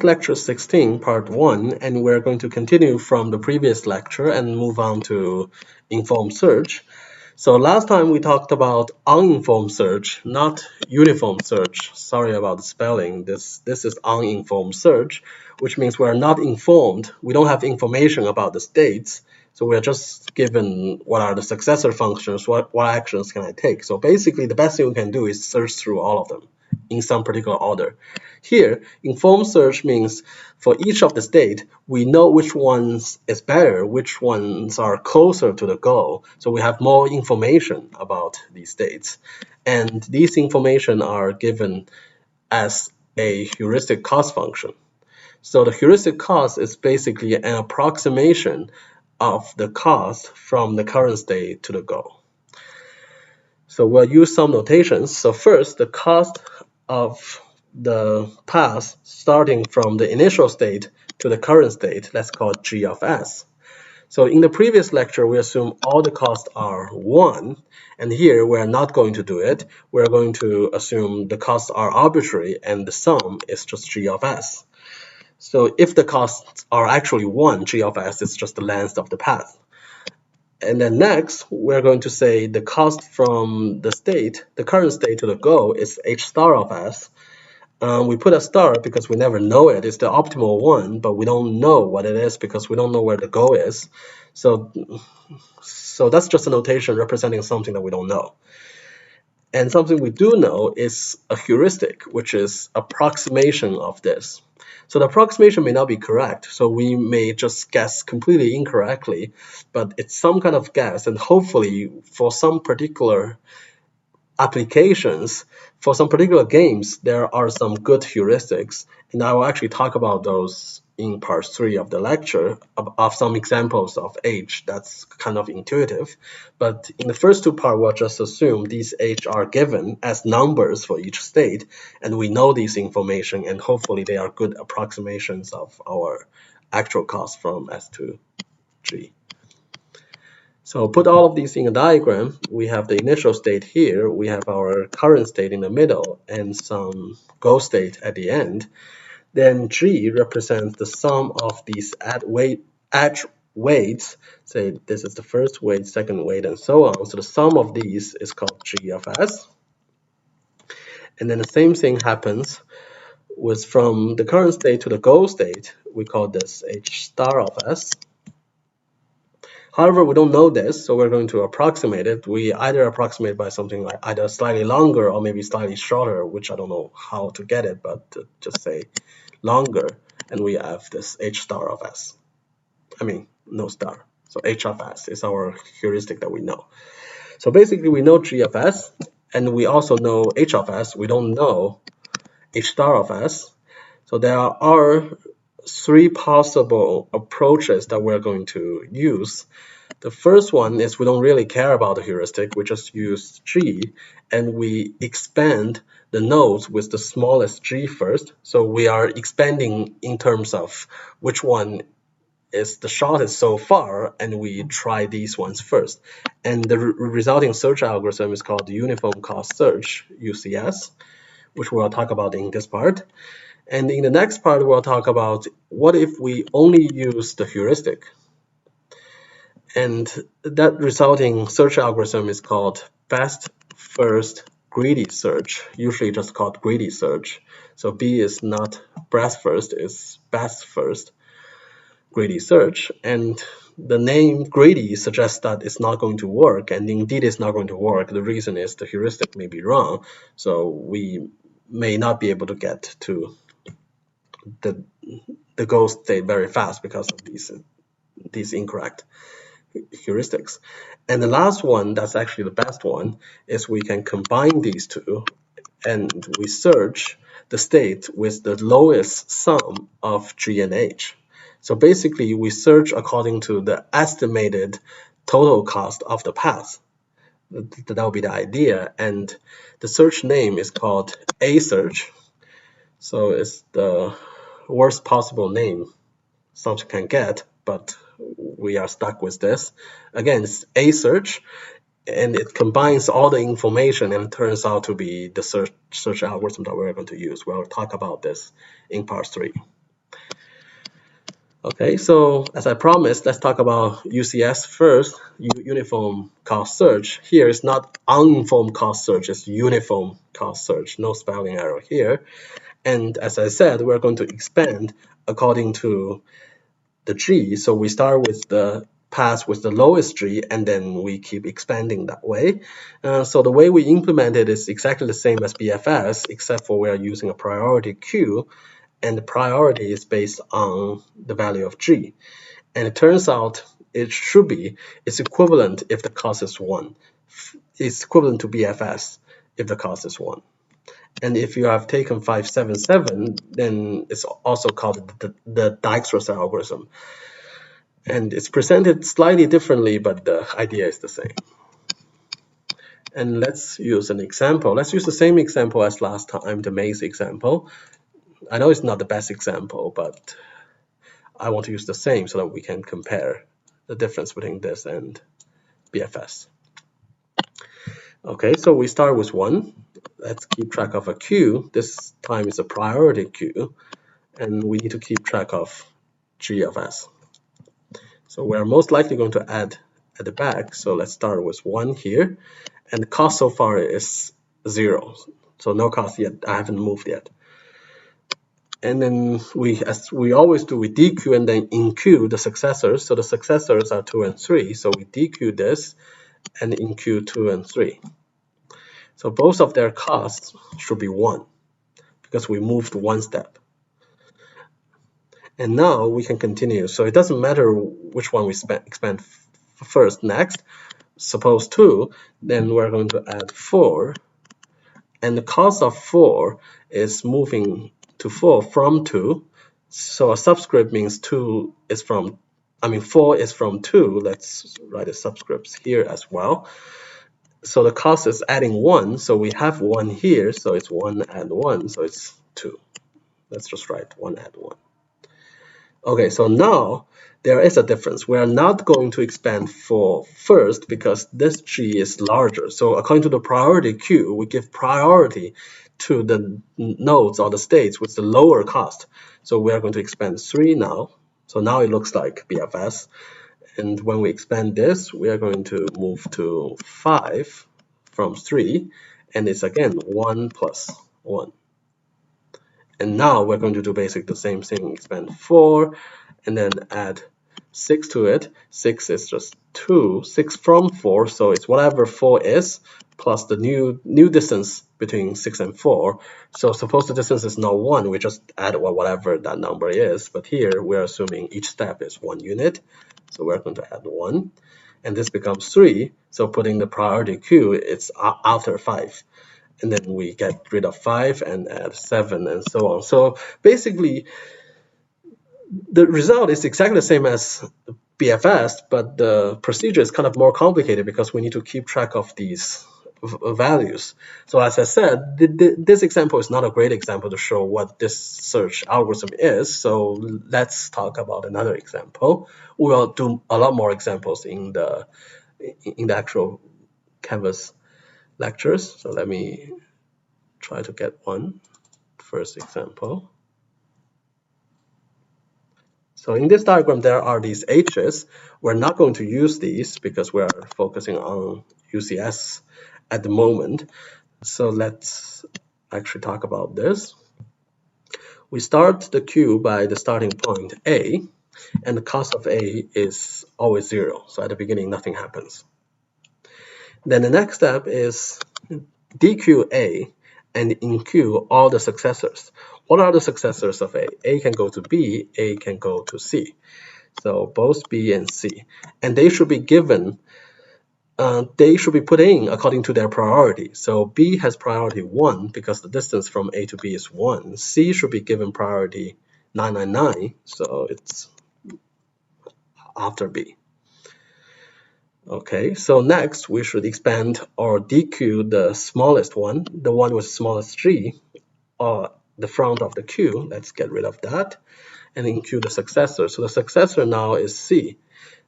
lecture 16, part 1, and we're going to continue from the previous lecture and move on to informed search. So last time we talked about uninformed search, not uniform search. Sorry about the spelling. This is uninformed search, which means we're not informed. We don't have information about the states. So we're just given what are the successor functions, what actions can I take. So basically the best thing we can do is search through all of them in some particular order. Here, informed search means for each of the state, we know which ones is better, which ones are closer to the goal. So we have more information about these states. And these information are given as a heuristic cost function. So the heuristic cost is basically an approximation of the cost from the current state to the goal. So we'll use some notations. So first, the cost of the path starting from the initial state to the current state, let's call it G of S. So in the previous lecture, we assume all the costs are 1. And here, we're not going to do it. We're going to assume the costs are arbitrary and the sum is just G of S. So if the costs are actually 1, G of S is just the length of the path. And then next, we're going to say the cost from the state, the current state to the goal is H star of S. We put a star because we never know it. It's the optimal one, but we don't know what it is because we don't know where the goal is. So that's just a notation representing something that we don't know. And something we do know is a heuristic, which is approximation of this. So the approximation may not be correct, so we may just guess completely incorrectly, but it's some kind of guess, and hopefully for some particular applications, for some particular games, there are some good heuristics, and I will actually talk about those in part 3 of the lecture, of some examples of H that's kind of intuitive. But in the first 2 parts, we'll just assume these H are given as numbers for each state, and we know this information, and hopefully they are good approximations of our actual cost from S to G. So put all of these in a diagram. We have the initial state here, we have our current state in the middle, and some goal state at the end. Then G represents the sum of these edge weights. Say this is the first weight, second weight, and so on. So the sum of these is called G of S. And then the same thing happens with from the current state to the goal state. We call this H star of S. However, we don't know this, so we're going to approximate it. We either approximate by something like either slightly longer or maybe slightly shorter, which I don't know how to get it, but just say longer, and we have this H star of S. I mean, no star. So H of S is our heuristic that we know. So basically, we know G of S, and we also know H of S. We don't know H star of S. So there are 3 possible approaches that we're going to use. The first one is we don't really care about the heuristic. We just use G, and we expand the nodes with the smallest G first. So we are expanding in terms of which one is the shortest so far, and we try these ones first. And the resulting search algorithm is called uniform cost search, UCS, which we'll talk about in this part. And in the next part, we'll talk about what if we only use the heuristic. And that resulting search algorithm is called best first greedy search, usually just called greedy search. So B is not breadth first, it's best first greedy search. And the name greedy suggests that it's not going to work, and indeed it's not going to work. The reason is the heuristic may be wrong, so we may not be able to get to the goal state very fast because of these incorrect heuristics. And the last one, that's actually the best one, is we can combine these two and we search the state with the lowest sum of G and H. So basically we search according to the estimated total cost of the path. That will be the idea, and the search name is called A search. So it's the worst possible name something can get, but we are stuck with this. Again, it's A search, and it combines all the information and turns out to be the search algorithm that we're going to use. We'll talk about this in part 3. Okay, so as I promised, let's talk about UCS first, uniform cost search. Here it's not uninformed cost search, it's uniform cost search, no spelling error here. And as I said, we're going to expand according to the G. So we start with the path with the lowest G, and then we keep expanding that way. So the way we implement it is exactly the same as BFS, except for we are using a priority queue, and the priority is based on the value of G. And it turns out it's equivalent if the cost is 1. It's equivalent to BFS if the cost is 1. And if you have taken 577, then it's also called the Dijkstra algorithm. And it's presented slightly differently, but the idea is the same. And let's use an example. Let's use the same example as last time, the maze example. I know it's not the best example, but I want to use the same so that we can compare the difference between this and BFS. Okay, so we start with 1. Let's keep track of a queue. This time is a priority queue, and we need to keep track of G of S. So we're most likely going to add at the back. So let's start with 1 here. And the cost so far is 0. So no cost yet. I haven't moved yet. And then as we always do, we dequeue and then enqueue the successors. So the successors are 2 and 3. So we dequeue this and enqueue 2 and 3. So both of their costs should be 1 because we moved 1 step. And now we can continue. So it doesn't matter which one we expand first, next. Suppose 2, then we're going to add 4. And the cost of 4 is moving to 4 from 2. So a subscript means 4 is from 2. Let's write a subscript here as well. So the cost is adding 1. So we have 1 here. So it's 1 add 1. So it's 2. Let's just write 1 add 1. Okay, so now there is a difference. We are not going to expand 4 first because this G is larger. So according to the priority queue, we give priority to the nodes or the states with the lower cost. So we are going to expand 3 now. So now it looks like BFS. And when we expand this, we are going to move to 5 from 3. And it's again 1 plus 1. And now we're going to do basically the same thing, expand 4, and then add 6 to it. 6 is just 2, 6 from 4, so it's whatever 4 is, plus the new distance between 6 and 4. So suppose the distance is not 1, we just add whatever that number is, but here we're assuming each step is 1 unit, so we're going to add 1. And this becomes 3, so putting the priority queue, it's after 5. And then we get rid of 5 and add 7 and so on. So basically, the result is exactly the same as BFS, but the procedure is kind of more complicated because we need to keep track of these values. So as I said, this example is not a great example to show what this search algorithm is. So let's talk about another example. We'll do a lot more examples in the actual Canvas lectures. So let me try to get one first example. So in this diagram, there are these H's. We're not going to use these because we're focusing on UCS at the moment. So let's actually talk about this. We start the queue by the starting point A, and the cost of A is always 0. So at the beginning, nothing happens. Then the next step is dequeue A and enqueue all the successors. What are the successors of A? A can go to B, A can go to C. So both B and C. And they should be given, they should be put in according to their priority. So B has priority 1 because the distance from A to B is 1. C should be given priority 999, so it's after B. Okay, so next we should expand or dequeue the smallest one, the one with smallest G, or the front of the queue. Let's get rid of that and enqueue the successor. So the successor now is C.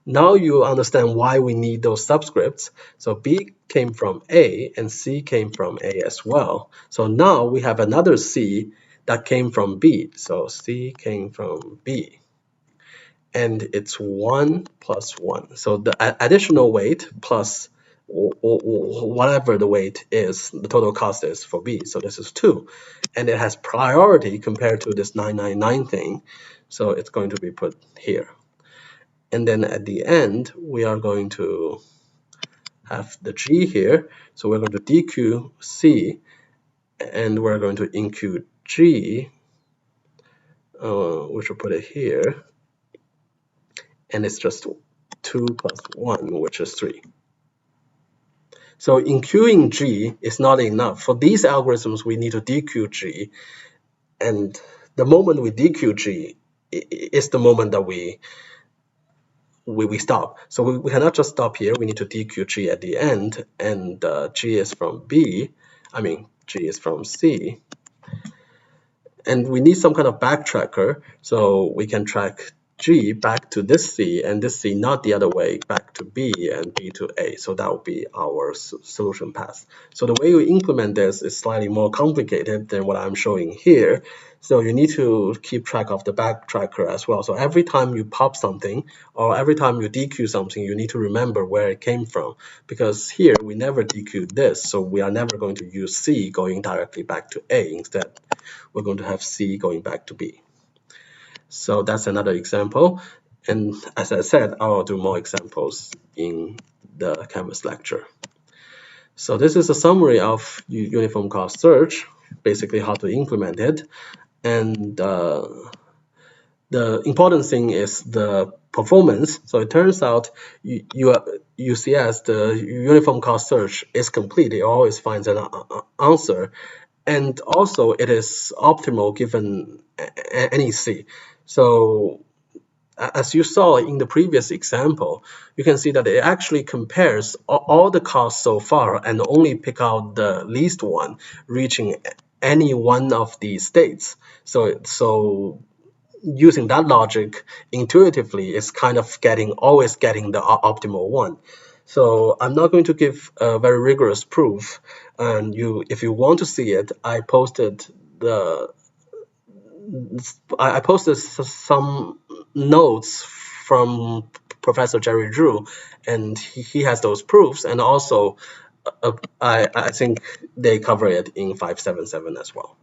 Now you understand why we need those subscripts. So B came from A and C came from A as well. So now we have another C that came from B. So C came from B. and it's 1 plus 1. So the additional weight plus whatever the weight is, the total cost is for B. So this is 2. And it has priority compared to this 999 thing. So it's going to be put here. And then at the end, we are going to have the G here. So we're going to DQ C, and we're going to inq G, which will put it here. And it's just 2 plus 1, which is 3. So inqing G is not enough. For these algorithms, we need to DQ G. And the moment we DQ G is the moment that we stop. So we cannot just stop here. We need to DQ G at the end. And G is from B. G is from C. And we need some kind of backtracker, so we can track G back to this C, and this C not the other way, back to B and B to A. So that will be our solution path. So the way we implement this is slightly more complicated than what I'm showing here. So you need to keep track of the backtracker as well. So every time you pop something, or every time you DQ something, you need to remember where it came from. Because here we never DQ this, so we are never going to use C going directly back to A. Instead, we're going to have C going back to B. So that's another example. And as I said, I'll do more examples in the Canvas lecture. So this is a summary of uniform cost search, basically how to implement it. And the important thing is the performance. So it turns out UCS, the uniform cost search, is complete. It always finds an answer. And also it is optimal given any C. So as you saw in the previous example, you can see that it actually compares all the costs so far and only pick out the least one, reaching any one of these states. So using that logic intuitively is kind of always getting the optimal one. So I'm not going to give a very rigorous proof. And if you want to see it, I posted some notes from Professor Jerry Drew, and he has those proofs. And also, I think they cover it in 577 as well.